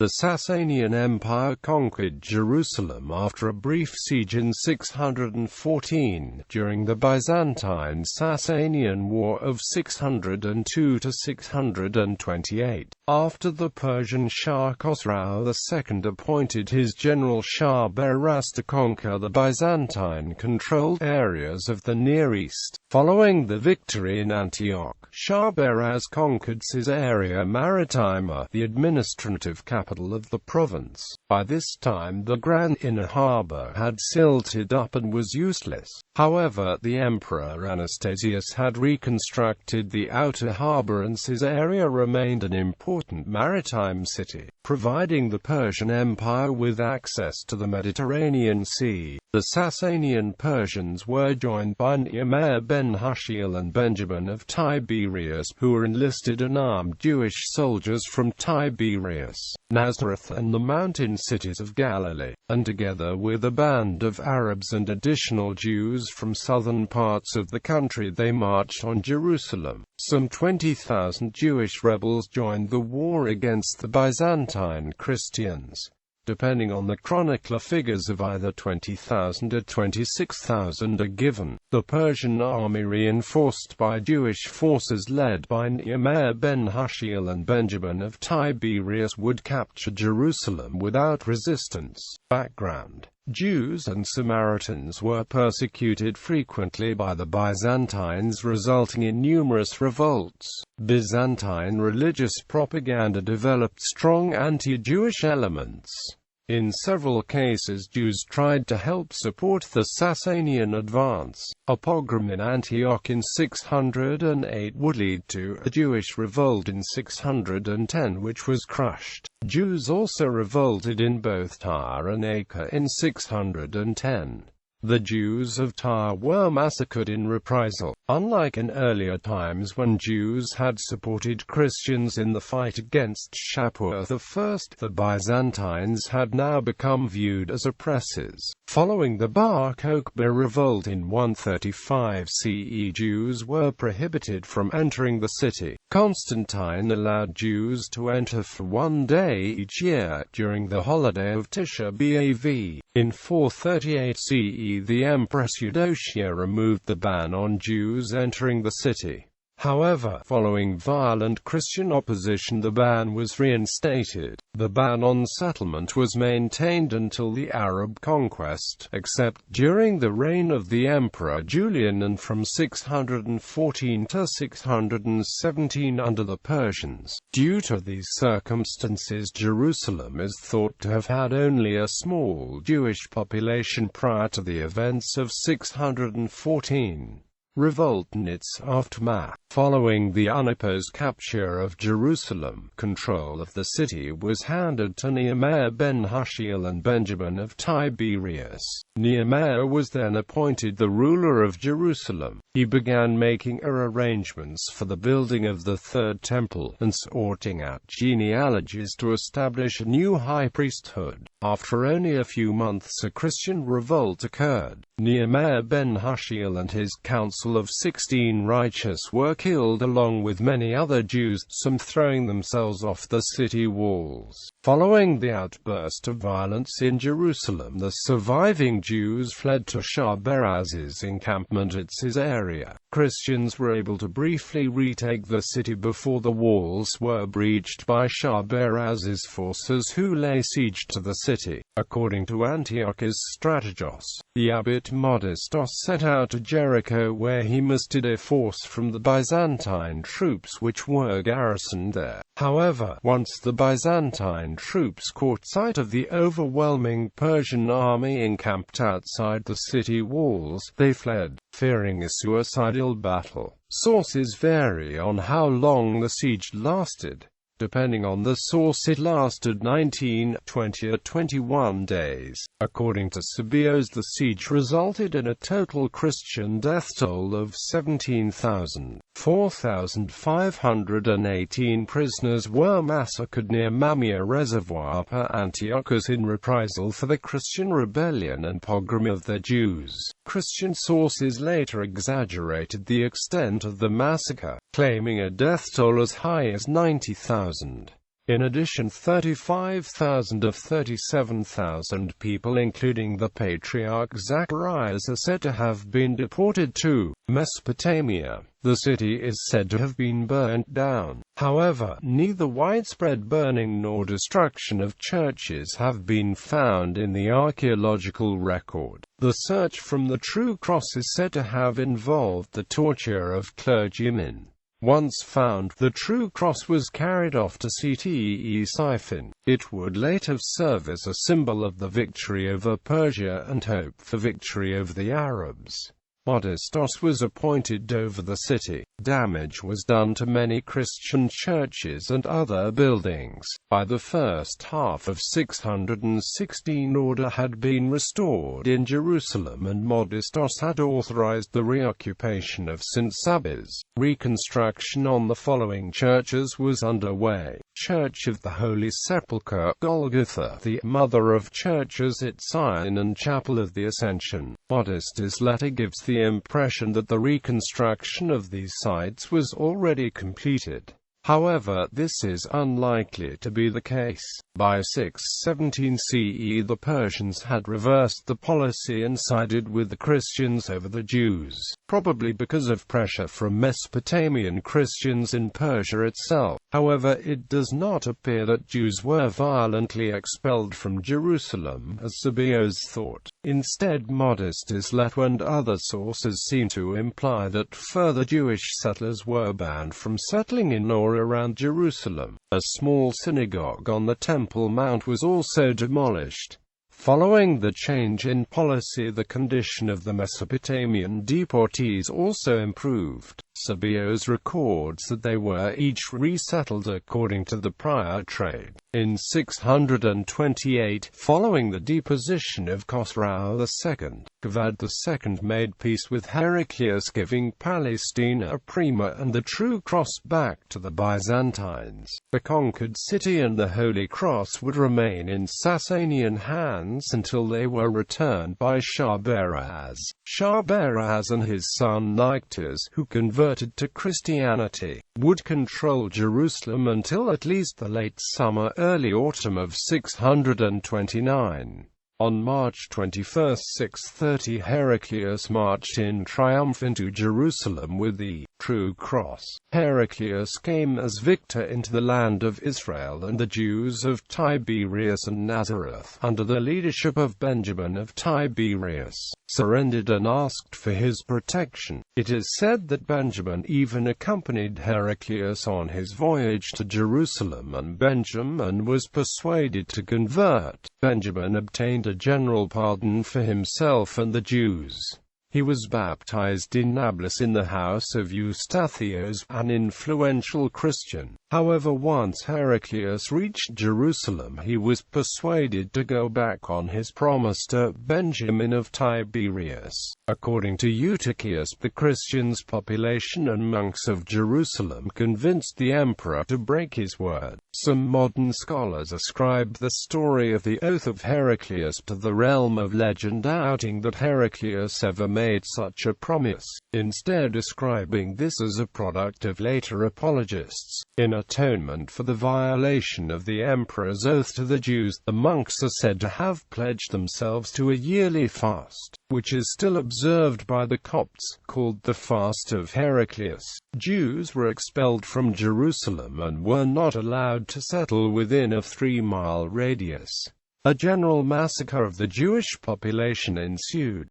The Sasanian Empire conquered Jerusalem after a brief siege in 614, during the Byzantine Sasanian War of 602 to 628, after the Persian Shah Khosrau II appointed his general Shahrbaraz to conquer the Byzantine-controlled areas of the Near East. Following the victory in Antioch, Shahrbaraz conquered Caesarea Maritima, the administrative capital of the province. By this time the grand inner harbour had silted up and was useless. However, the Emperor Anastasius had reconstructed the outer harbour, and Caesarea remained an important maritime city, providing the Persian Empire with access to the Mediterranean Sea. The Sasanian Persians were joined by Nehemiah ben Hushiel and Benjamin of Tiberias, who were enlisted and armed Jewish soldiers from Tiberias, Nazareth and the mountain cities of Galilee, and together with a band of Arabs and additional Jews from southern parts of the country they marched on Jerusalem. Some 20,000 Jewish rebels joined the war against the Byzantine Christians. Depending on the chronicler, figures of either 20,000 or 26,000 are given. The Persian army, reinforced by Jewish forces led by Nehemiah ben Hushiel and Benjamin of Tiberias, would capture Jerusalem without resistance. Background: Jews and Samaritans were persecuted frequently by the Byzantines, resulting in numerous revolts. Byzantine religious propaganda developed strong anti-Jewish elements. In several cases, Jews tried to help support the Sasanian advance. A pogrom in Antioch in 608 would lead to a Jewish revolt in 610, which was crushed. Jews also revolted in both Tyre and Acre in 610. The Jews of Tyre were massacred in reprisal. Unlike in earlier times when Jews had supported Christians in the fight against Shahrbaraz I, the Byzantines had now become viewed as oppressors. Following the Bar Kokhba revolt in 135 CE, Jews were prohibited from entering the city. Constantine allowed Jews to enter for 1 day each year, during the holiday of Tisha B'Av. In 438 CE, the Empress Eudocia removed the ban on Jews entering the city. However, following violent Christian opposition, the ban was reinstated. The ban on settlement was maintained until the Arab conquest, except during the reign of the Emperor Julian and from 614 to 617 under the Persians. Due to these circumstances, Jerusalem is thought to have had only a small Jewish population prior to the events of 614. Revolt and its aftermath. Following the unopposed capture of Jerusalem, control of the city was handed to Nehemiah ben Hushiel and Benjamin of Tiberias. Nehemiah was then appointed the ruler of Jerusalem. He began making arrangements for the building of the third temple, and sorting out genealogies to establish a new high priesthood. After only a few months, a Christian revolt occurred. Nehemiah ben Hushiel and his council of 16 righteous were killed along with many other Jews, some throwing themselves off the city walls. Following the outburst of violence in Jerusalem, the surviving Jews fled to Shahrbaraz's encampment at Caesarea. Christians were able to briefly retake the city before the walls were breached by Shahrbaraz's forces, who lay siege to the city. According to Antioch's strategos, the abbot Modestus set out to Jericho, where he mustered a force from the Byzantine troops which were garrisoned there. However, once the Byzantine troops caught sight of the overwhelming Persian army encamped outside the city walls, they fled, fearing a suicidal battle. Sources vary on how long the siege lasted. Depending on the source, it lasted 19, 20 or 21 days. According to Sabios, the siege resulted in a total Christian death toll of 17,000. 4,518 prisoners were massacred near Mamia Reservoir per Antiochus in reprisal for the Christian rebellion and pogrom of the Jews. Christian sources later exaggerated the extent of the massacre, claiming a death toll as high as 90,000. In addition, 35,000 of 37,000 people, including the Patriarch Zacharias, are said to have been deported to Mesopotamia. The city is said to have been burnt down. However, neither widespread burning nor destruction of churches have been found in the archaeological record. The search from the true cross is said to have involved the torture of clergymen. Once found, the true cross was carried off to Ctesiphon. It would later serve as a symbol of the victory over Persia and hope for victory over the Arabs. Modestus was appointed over the city. Damage was done to many Christian churches and other buildings. By the first half of 616, order had been restored in Jerusalem, and Modestus had authorized the reoccupation of St. Sabba's. Reconstruction on the following churches was underway: Church of the Holy Sepulchre, Golgotha, the Mother of Churches at Zion, and Chapel of the Ascension. Modestus' letter gives the impression that the reconstruction of these sites was already completed. However, this is unlikely to be the case. By 617 CE, the Persians had reversed the policy and sided with the Christians over the Jews, probably because of pressure from Mesopotamian Christians in Persia itself. However, it does not appear that Jews were violently expelled from Jerusalem, as Sabios thought. Instead, Modestus' letter and other sources seem to imply that further Jewish settlers were banned from settling in or around Jerusalem. A small synagogue on the Temple Mount was also demolished. Following the change in policy, the condition of the Mesopotamian deportees also improved. Sabios records that they were each resettled according to the prior trade. In 628, following the deposition of Khosrau II, Kavad II made peace with Heraclius, giving Palestina Prima and the True Cross back to the Byzantines. The conquered city and the Holy Cross would remain in Sasanian hands until they were returned by Shahrbaraz. Shahrbaraz and his son Nictus, who converted to Christianity, would control Jerusalem until at least the late summer-early autumn of 629. On March 21, 630, Heraclius marched in triumph into Jerusalem with the True Cross. Heraclius came as victor into the land of Israel, and the Jews of Tiberias and Nazareth, under the leadership of Benjamin of Tiberias, surrendered and asked for his protection. It is said that Benjamin even accompanied Heraclius on his voyage to Jerusalem, and Benjamin was persuaded to convert. Benjamin obtained a general pardon for himself and the Jews. He was baptized in Nablus in the house of Eustathius, an influential Christian. However, once Heraclius reached Jerusalem, he was persuaded to go back on his promise to Benjamin of Tiberias. According to Eutychius, the Christians' population and monks of Jerusalem convinced the emperor to break his word. Some modern scholars ascribe the story of the oath of Heraclius to the realm of legend, doubting that Heraclius ever made such a promise, instead ascribing this as a product of later apologists. In atonement for the violation of the emperor's oath to the Jews, the monks are said to have pledged themselves to a yearly fast, which is still observed by the Copts, called the Fast of Heraclius. Jews were expelled from Jerusalem and were not allowed to settle within a 3-mile radius. A general massacre of the Jewish population ensued.